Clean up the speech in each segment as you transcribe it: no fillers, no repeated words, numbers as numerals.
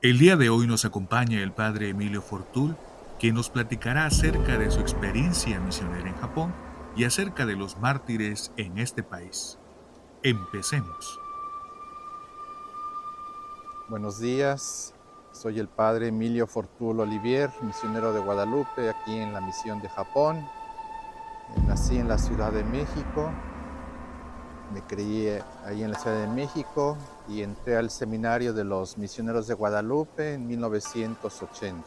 El día de hoy nos acompaña el padre Emilio Fortul, quien nos platicará acerca de su experiencia misionera en Japón y acerca de los mártires en este país. Empecemos. Buenos días, soy el padre Emilio Fortul Olivier, misionero de Guadalupe, aquí en la misión de Japón. Nací en la Ciudad de México, me crié ahí en la Ciudad de México y entré al seminario de los misioneros de Guadalupe en 1980.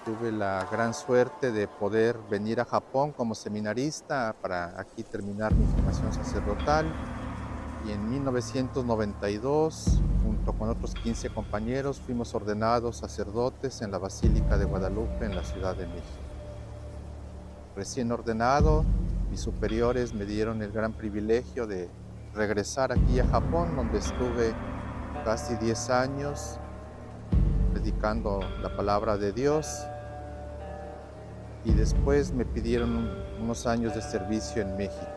Tuve la gran suerte de poder venir a Japón como seminarista para aquí terminar mi formación sacerdotal. Y en 1992, junto con otros 15 compañeros, fuimos ordenados sacerdotes en la Basílica de Guadalupe en la Ciudad de México. Recién ordenado, mis superiores me dieron el gran privilegio de regresar aquí a Japón, donde estuve casi 10 años predicando la palabra de Dios, y después me pidieron unos años de servicio en México.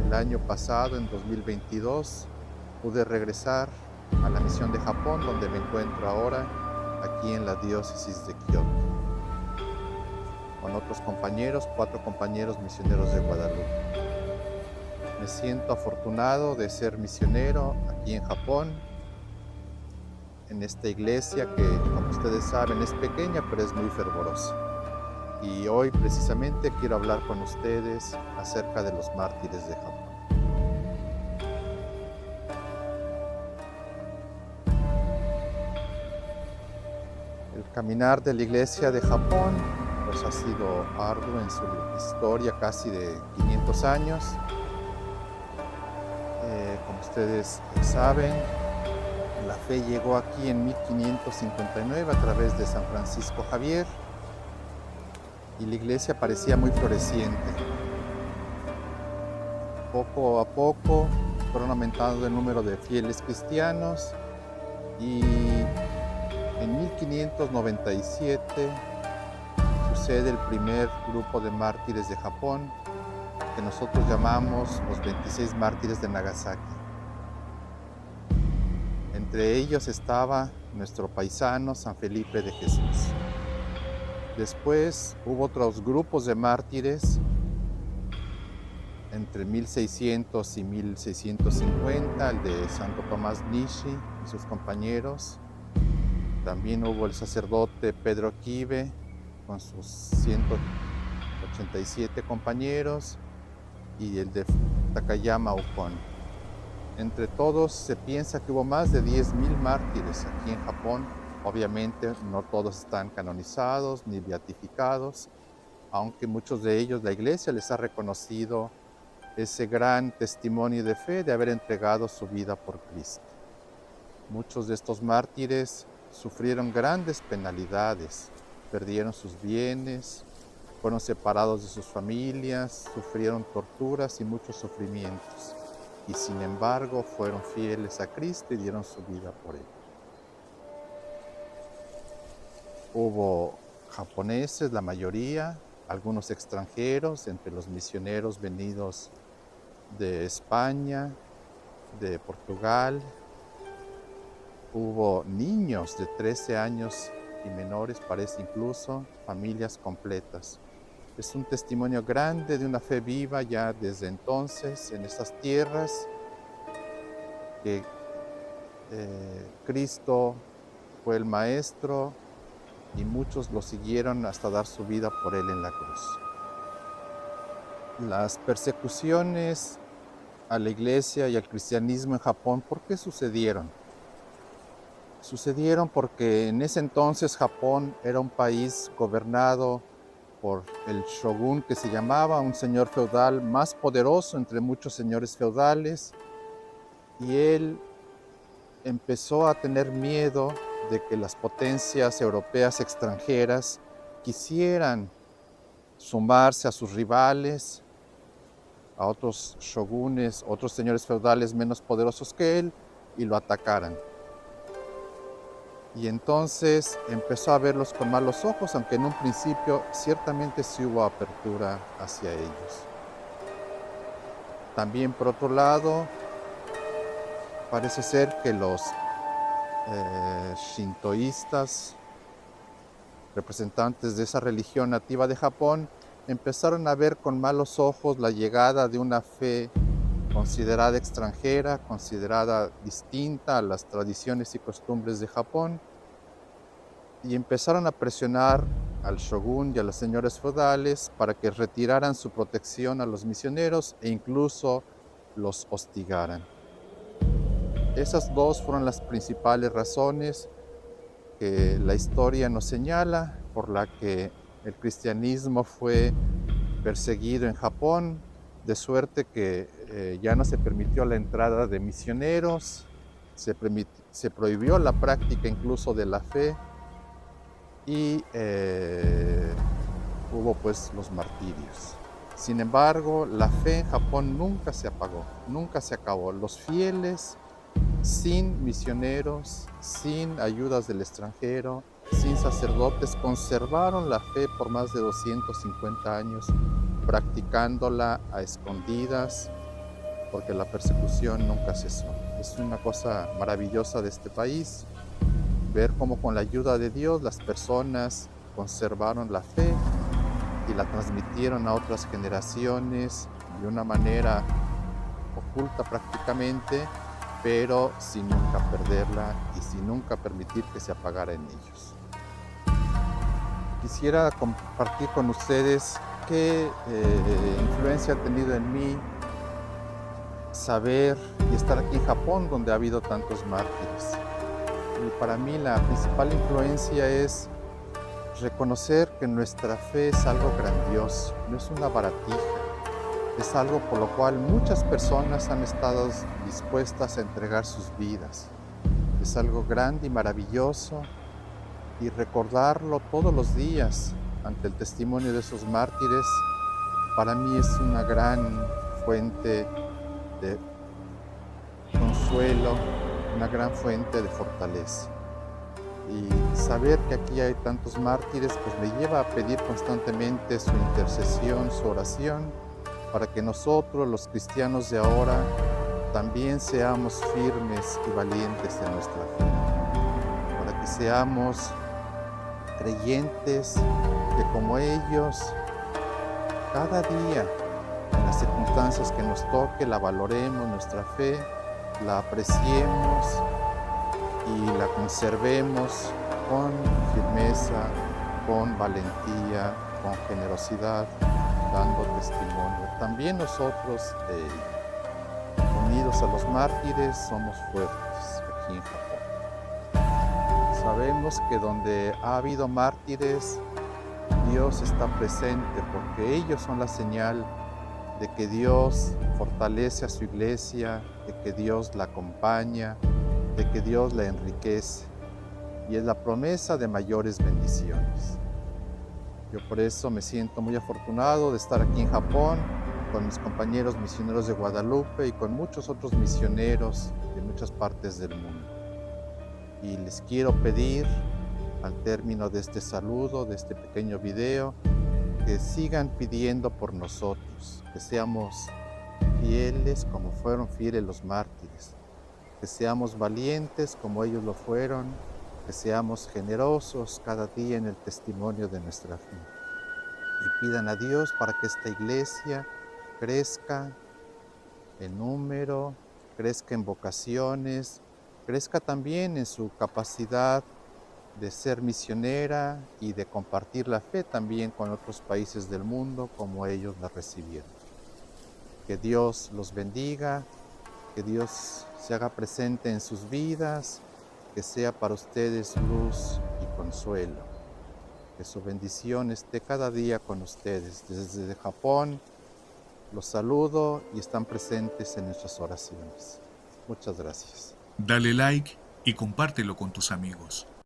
El año pasado, en 2022, pude regresar a la misión de Japón, donde me encuentro ahora, aquí en la diócesis de Kioto, con otros compañeros, 4 compañeros misioneros de Guadalupe. Me siento afortunado de ser misionero aquí en Japón, en esta iglesia que, como ustedes saben, es pequeña, pero es muy fervorosa. Y hoy precisamente quiero hablar con ustedes acerca de los mártires de Japón. El caminar de la Iglesia de Japón pues ha sido arduo en su historia, casi de 500 años. Como ustedes saben, la fe llegó aquí en 1559 a través de San Francisco Javier, y la iglesia parecía muy floreciente. Poco a poco fueron aumentando el número de fieles cristianos, y en 1597 sucede el primer grupo de mártires de Japón, que nosotros llamamos los 26 mártires de Nagasaki. Entre ellos estaba nuestro paisano San Felipe de Jesús. Después hubo otros grupos de mártires entre 1600 y 1650, el de Santo Tomás Nishi y sus compañeros. También hubo el sacerdote Pedro Kibe con sus 187 compañeros, y el de Takayama Ukon. Entre todos se piensa que hubo más de 10,000 mártires aquí en Japón. Obviamente no todos están canonizados ni beatificados, aunque muchos de ellos la iglesia les ha reconocido ese gran testimonio de fe de haber entregado su vida por Cristo. Muchos de estos mártires sufrieron grandes penalidades, perdieron sus bienes, fueron separados de sus familias, sufrieron torturas y muchos sufrimientos, y sin embargo fueron fieles a Cristo y dieron su vida por Él. Hubo japoneses, la mayoría, algunos extranjeros, entre los misioneros venidos de España, de Portugal. Hubo niños de 13 años y menores, parece incluso, familias completas. Es un testimonio grande de una fe viva ya desde entonces en estas tierras, que Cristo fue el Maestro y muchos lo siguieron hasta dar su vida por Él en la cruz. Las persecuciones a la iglesia y al cristianismo en Japón, ¿por qué sucedieron? Sucedieron porque en ese entonces Japón era un país gobernado por el shogun, que se llamaba un señor feudal más poderoso entre muchos señores feudales, y él empezó a tener miedo de que las potencias europeas extranjeras quisieran sumarse a sus rivales, a otros shogunes, otros señores feudales menos poderosos que él, y lo atacaran. Y entonces empezó a verlos con malos ojos, aunque en un principio ciertamente sí hubo apertura hacia ellos. También, por otro lado, parece ser que los shintoístas, representantes de esa religión nativa de Japón, empezaron a ver con malos ojos la llegada de una fe considerada extranjera, considerada distinta a las tradiciones y costumbres de Japón, y empezaron a presionar al shogun y a los señores feudales para que retiraran su protección a los misioneros e incluso los hostigaran. Esas dos fueron las principales razones que la historia nos señala por la que el cristianismo fue perseguido en Japón, de suerte que ya no se permitió la entrada de misioneros, se prohibió la práctica incluso de la fe y hubo pues los martirios. Sin embargo, la fe en Japón nunca se apagó, nunca se acabó. Los fieles, sin misioneros, sin ayudas del extranjero, sin sacerdotes, conservaron la fe por más de 250 años, practicándola a escondidas, porque la persecución nunca cesó. Es una cosa maravillosa de este país, ver cómo con la ayuda de Dios las personas conservaron la fe y la transmitieron a otras generaciones de una manera oculta prácticamente, pero sin nunca perderla y sin nunca permitir que se apagara en ellos. Quisiera compartir con ustedes qué influencia ha tenido en mí saber y estar aquí en Japón, donde ha habido tantos mártires. Y para mí la principal influencia es reconocer que nuestra fe es algo grandioso, no es una baratija. Es algo por lo cual muchas personas han estado dispuestas a entregar sus vidas. Es algo grande y maravilloso, y recordarlo todos los días ante el testimonio de esos mártires, para mí es una gran fuente de consuelo, una gran fuente de fortaleza. Y saber que aquí hay tantos mártires, pues me lleva a pedir constantemente su intercesión, su oración, para que nosotros, los cristianos de ahora, también seamos firmes y valientes en nuestra fe, para que seamos creyentes que como ellos, cada día, en las circunstancias que nos toque, la valoremos, nuestra fe, la apreciemos y la conservemos con firmeza, con valentía, con generosidad, dando testimonio. También nosotros, unidos a los mártires, somos fuertes aquí en Japón. Sabemos que donde ha habido mártires, Dios está presente, porque ellos son la señal de que Dios fortalece a su iglesia, de que Dios la acompaña, de que Dios la enriquece, y es la promesa de mayores bendiciones. Yo por eso me siento muy afortunado de estar aquí en Japón con mis compañeros misioneros de Guadalupe y con muchos otros misioneros de muchas partes del mundo. Y les quiero pedir, al término de este saludo, de este pequeño video, que sigan pidiendo por nosotros, que seamos fieles como fueron fieles los mártires, que seamos valientes como ellos lo fueron, que seamos generosos cada día en el testimonio de nuestra fe. Y pidan a Dios para que esta iglesia crezca en número, crezca en vocaciones, crezca también en su capacidad de ser misionera y de compartir la fe también con otros países del mundo como ellos la recibieron. Que Dios los bendiga, que Dios se haga presente en sus vidas, que sea para ustedes luz y consuelo. Que su bendición esté cada día con ustedes. Desde Japón los saludo y están presentes en nuestras oraciones. Muchas gracias. Dale like y compártelo con tus amigos.